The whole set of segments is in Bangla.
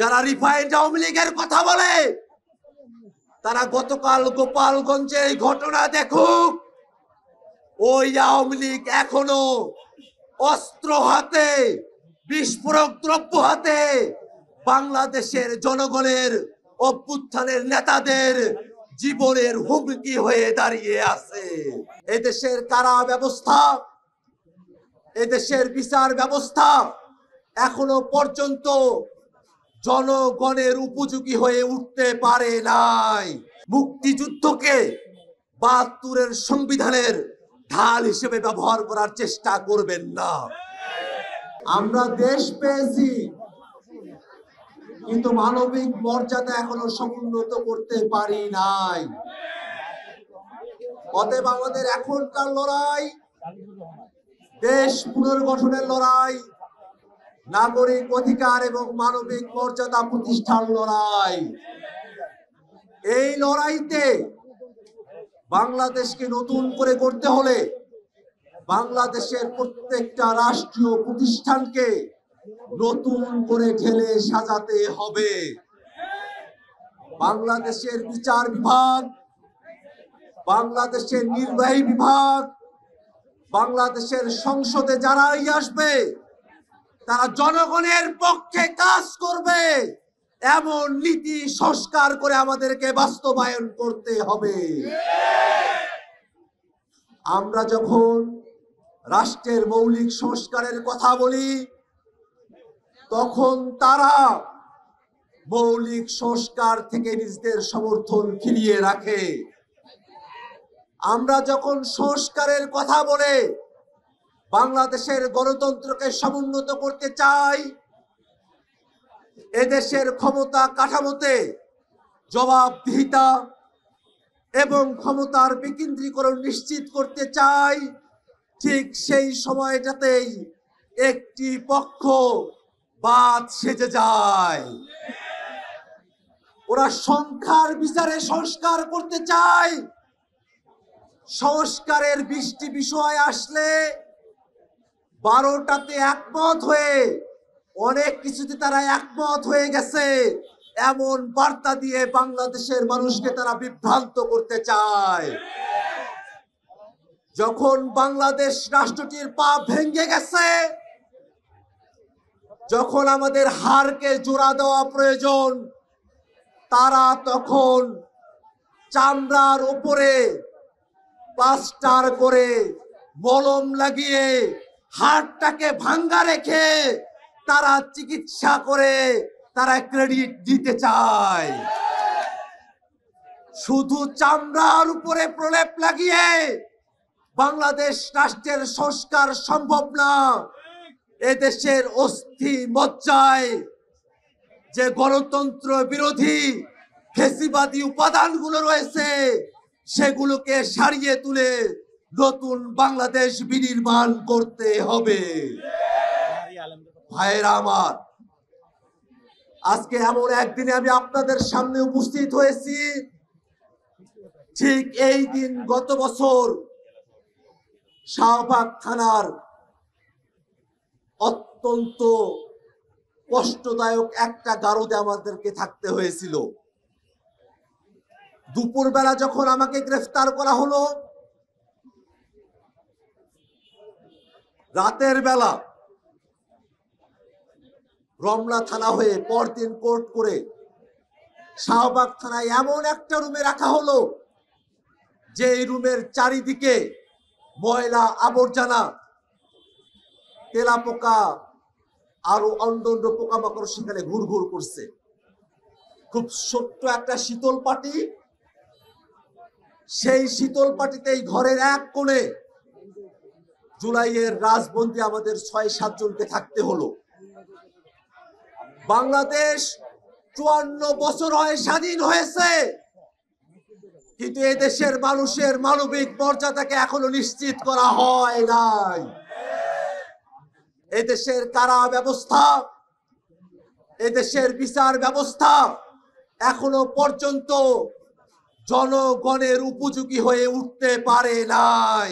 যারা রিফাইন্ড আওয়ামী লীগের কথা বলে তারা গতকাল গোপালগঞ্জে এই ঘটনা দেখুক। ওই আওয়ামী লীগ এখনো অস্ত্র হাতে, বিস্ফোরক দ্রব্য হাতে বাংলাদেশের জনগণের অভ্যুত্থানের নেতাদের জীবনের হুমকি হয়ে দাঁড়িয়ে আছে। এদেশের কারা ব্যবস্থা, এদেশের বিচার ব্যবস্থা এখনো পর্যন্ত জনগণের উপযোগী হয়ে উঠতে পারে নাই। মুক্তিযুদ্ধকে ৭২-এর সংবিধানের ঢাল হিসেবে ব্যবহার করার চেষ্টা করবেন না। আমরা দেশ পেয়েছি, কিন্তু মানবিক মর্যাদা এখনো সমুন্নত করতে পারি নাই। অতএব আমাদের এখনকার লড়াই দেশ পুনর্গঠনের লড়াই, নাগরিক অধিকার এবং মানবিক মর্যাদা প্রতিষ্ঠার লড়াই। এই লড়াইতে বাংলাদেশকে নতুন করে গড়তে হলে বাংলাদেশের প্রত্যেকটা রাষ্ট্রীয় প্রতিষ্ঠানকে নতুন করে ঢেলে সাজাতে হবে। বাংলাদেশের বিচার বিভাগ, বাংলাদেশের নির্বাহী বিভাগ, বাংলাদেশের সংসদে যারাই আসবে তারা জনগণের পক্ষে কাজ করবে এমন নীতি সংস্কার করে আমাদেরকে বাস্তবায়ন করতে হবে। আমরা যখন রাষ্ট্রের মৌলিক সংস্কারের কথা বলি তখন তারা মৌলিক সংস্কার থেকে নিজেদের সমর্থন ফিরিয়ে রাখে। আমরা যখন সংস্কারের কথা বলে বাংলাদেশের গণতন্ত্রকে সমুন্নত করতে চাই, এদেশের ক্ষমতা কাঠামোতে জবাবদিহিতা এবং ক্ষমতার বিকেন্দ্রীকরণ নিশ্চিত করতে চাই, ঠিক সেই সময়টাতেই একটি পক্ষ বাদ সেজে যায়। ওরা সংখ্যার বিচারে সংস্কার করতে চায়। সংস্কারের ২০টি বিষয় আসলে ১২টাতে একমত হয়ে অনেক কিছুতে তারা একমত হয়ে গেছে এমন বার্তা দিয়ে বাংলাদেশের মানুষকে তারা বিভ্রান্ত করতে চায়। যখন বাংলাদেশ রাষ্ট্রটির পা ভেঙে গেছে, যখন আমাদের হাড়কে জোড়া দেওয়া প্রয়োজন, তারা তখন চামড়ার উপরে প্লাস্টার করে মলম লাগিয়ে হাড়টাকে ভাঙ্গা রেখে তারা চিকিৎসা করে তারা ক্রেডিট দিতে চায়। শুধু চামড়ার উপরে প্রলেপ লাগিয়ে বাংলাদেশ রাষ্ট্রের সংস্কার সম্ভব না। এদেশের অস্থি মজ্জায় যে গণতন্ত্র বিরোধী ফ্যাসিবাদী উপাদানগুলো রয়েছে সেগুলোকে সারিয়ে তুলে নতুন বাংলাদেশ বিনির্মাণ করতে হবে। ভাইয়েরা আমার, আজকে এমন একদিনে আমি আপনাদের সামনে উপস্থিত হয়েছি, ঠিক এই দিন গত বছর শাহবাগ থানার অত্যন্ত কষ্টদায়ক একটা গারদে আমাদেরকে থাকতে হয়েছিল। দুপুরবেলা যখন আমাকে গ্রেফতার করা হলো, রাতের বেলা রমনা থানা হয়ে পরদিন কোর্ট করে শাহবাগ থানায় এমন একটা রুমে রাখা হলো যে রুমের চারিদিকে ময়লা আবর্জনা, তেলাপোকা আরো অন্যান্য পোকামাকড় সেখানে ঘুরঘুর করছে। খুব ছোট্ট একটা শীতল পাটি, সেই শীতল পাটিতেই ঘরের এক কোণে জুলাইয়ের রাজবন্দী আমাদের ৬-৭ জনকে থাকতে হলো। বাংলাদেশ ৫৪ বছর হয় স্বাধীন হয়েছে, কিন্তু এদেশের মানুষের মানবিক মর্যাদাকে এখনো নিশ্চিত করা হয় নাই। এদেশের কারা ব্যবস্থা, এদেশের বিচার ব্যবস্থা এখনো পর্যন্ত জনগণের উপযোগী হয়ে উঠতে পারে নাই।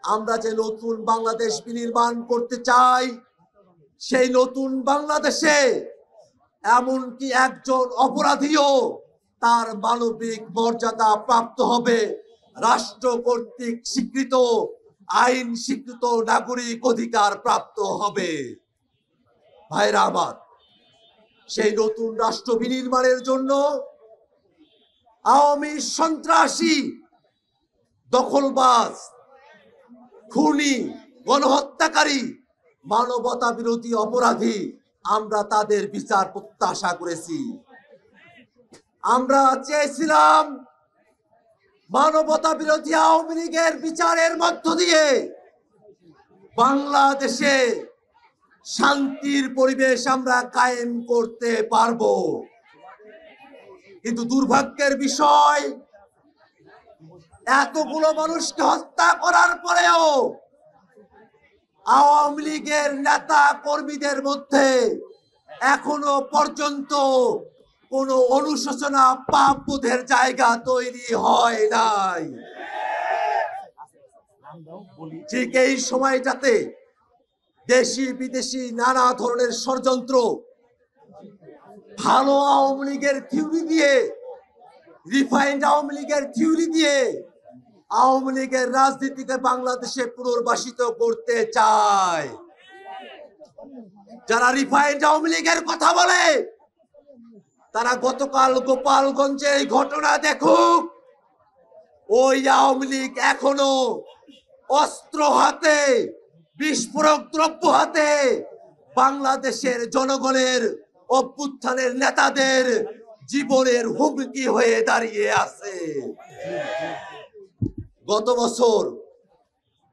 আমরা যে নতুন বাংলাদেশ বিনির্মাণ করতে চাই, সেই নতুন বাংলাদেশে এমনকি একজন অপরাধীও তার মানবিক মর্যাদা প্রাপ্ত হবে রাষ্ট্র কর্তৃক স্বীকৃত আইন স্বীকৃত নাগরিক অধিকার প্রাপ্ত হবে। ভাইরা আমার, সেই নতুন রাষ্ট্র বিনির্মাণের জন্য আওয়ামী সন্ত্রাসী, দখলবাজ, খুনি, গণহত্যাকারী, মানবতা বিরোধী অপরাধী, আমরা তাদের বিচার প্রত্যাশা করেছি। আমরা চেয়েছিলাম মানবতা বিরোধী আওয়ামী লীগের বিচারের মধ্য দিয়ে বাংলাদেশে শান্তির পরিবেশ আমরা কায়েম করতে পারবো। কিন্তু দুর্ভাগ্যের বিষয়, এতগুলো মানুষকে হত্যা করার পরেও আওয়ামী লীগের নেতা কর্মীদের মধ্যে এখনো পর্যন্ত কোনো অনুশোচনা পাপবোধের জায়গা তৈরি হয় নাই। ঠিক এই সময়টাতে দেশি বিদেশি নানা ধরনের ষড়যন্ত্র, ভালো আওয়ামী লীগের থিওরি দিয়ে, রিফাইন্ড আওয়ামী লীগের থিওরি দিয়ে আওয়ামী লীগের রাজনীতিকে বাংলাদেশে পুনর্বাসিত করতে চায়। যারা রিফাইন্ড আওয়ামী লীগের কথা বলে তারা গতকাল গোপালগঞ্জে এই ঘটনা দেখুক। ওই আওয়ামী লীগ এখনো অস্ত্র হাতে, বিস্ফোরক দ্রব্য হাতে বাংলাদেশের জনগণের অভ্যুত্থানের নেতাদের জীবনের হুমকি হয়ে দাঁড়িয়ে আছে। গত বছর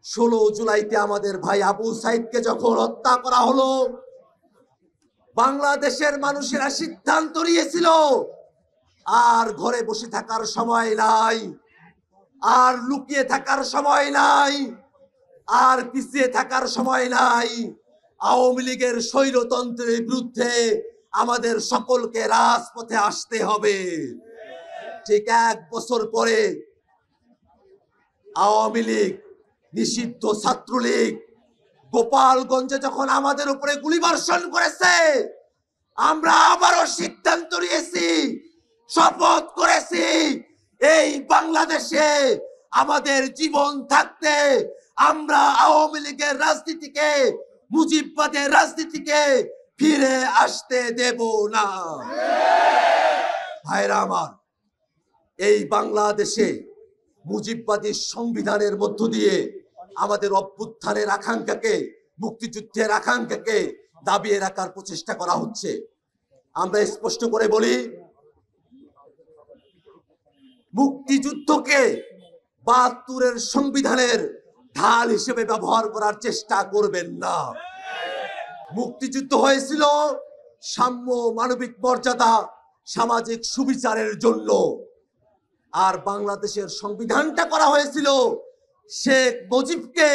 16 জুলাইতে আমাদের ভাই আবু সাইদকে যখন হত্যা করা হলো, বাংলাদেশের মানুষেরা সিদ্ধান্ত নিয়েছিল আর ঘরে বসে থাকার সময় নাই, আর লুকিয়ে থাকার সময় নাই, আর পিছিয়ে থাকার সময় নাই। আওয়ামী লীগের স্বৈরতন্ত্রের বিরুদ্ধে আমাদের সকলকে রাজপথে আসতে হবে। ঠিক 1 বছর পরে আওয়ামী লীগ, নিষিদ্ধ ছাত্রলীগ গোপালগঞ্জে যখন আমাদের উপরে গুলিবর্ষণ করেছে, আমরা আবারও সিদ্ধান্ত নিয়েছি, শপথ করেছি, এই বাংলাদেশে আমাদের জীবন থাকতে আমরা আওয়ামী লীগের রাজনীতিকে, মুজিববাদের রাজনীতিকে ফিরে আসতে দেব না। ভাইরা আমার, এই বাংলাদেশে মুজিববাদী সংবিধানের মধ্য দিয়ে আমাদের অভ্যুত্থানের আকাঙ্ক্ষাকে, মুক্তিযুদ্ধের আকাঙ্ক্ষাকে দাবিয়ে রাখার প্রচেষ্টা করা হচ্ছে। আমরা স্পষ্ট করে বলি, মুক্তিযুদ্ধকে 72-এর সংবিধানের ঢাল হিসেবে ব্যবহার করার চেষ্টা করবেন না। মুক্তিযুদ্ধ হয়েছিল সাম্য, মানবিক মর্যাদা, সামাজিক সুবিচারের জন্য। আর বাংলাদেশের সংবিধানটা করা হয়েছিল শেখ মুজিবকে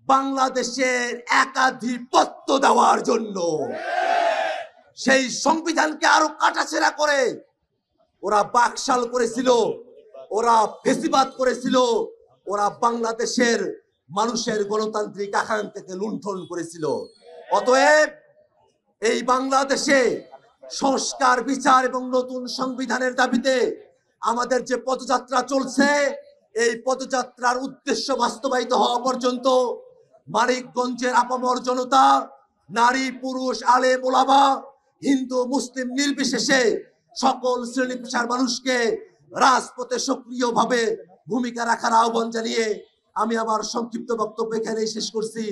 বাংলাদেশের একাধিপত্য দেওয়ার জন্য। সেই সংবিধানকে আরো কাটাছেঁড়া করে ওরা বাকশাল করেছিল, ওরা ফেসিবাদ করেছিল, ওরা বাংলাদেশের মানুষের গণতান্ত্রিক আকাঙ্ক্ষাকে লুণ্ঠন করেছিল। অতএব এই বাংলাদেশে সংস্কার, বিচার এবং নতুন সংবিধানের দাবিতে আমাদের যে পদযাত্রা চলছে, এই পদযাত্রার উদ্দেশ্য বাস্তবায়িত হওয়া পর্যন্ত মানিকগঞ্জের আপামর জনতা, নারী পুরুষ, আলেম ওলামা, হিন্দু মুসলিম নির্বিশেষে সকল শ্রেণী পেশার মানুষকে রাজপথে সক্রিয়ভাবে ভূমিকা রাখার আহ্বান জানিয়ে আমি আমার সংক্ষিপ্ত বক্তব্য এখানেই শেষ করছি।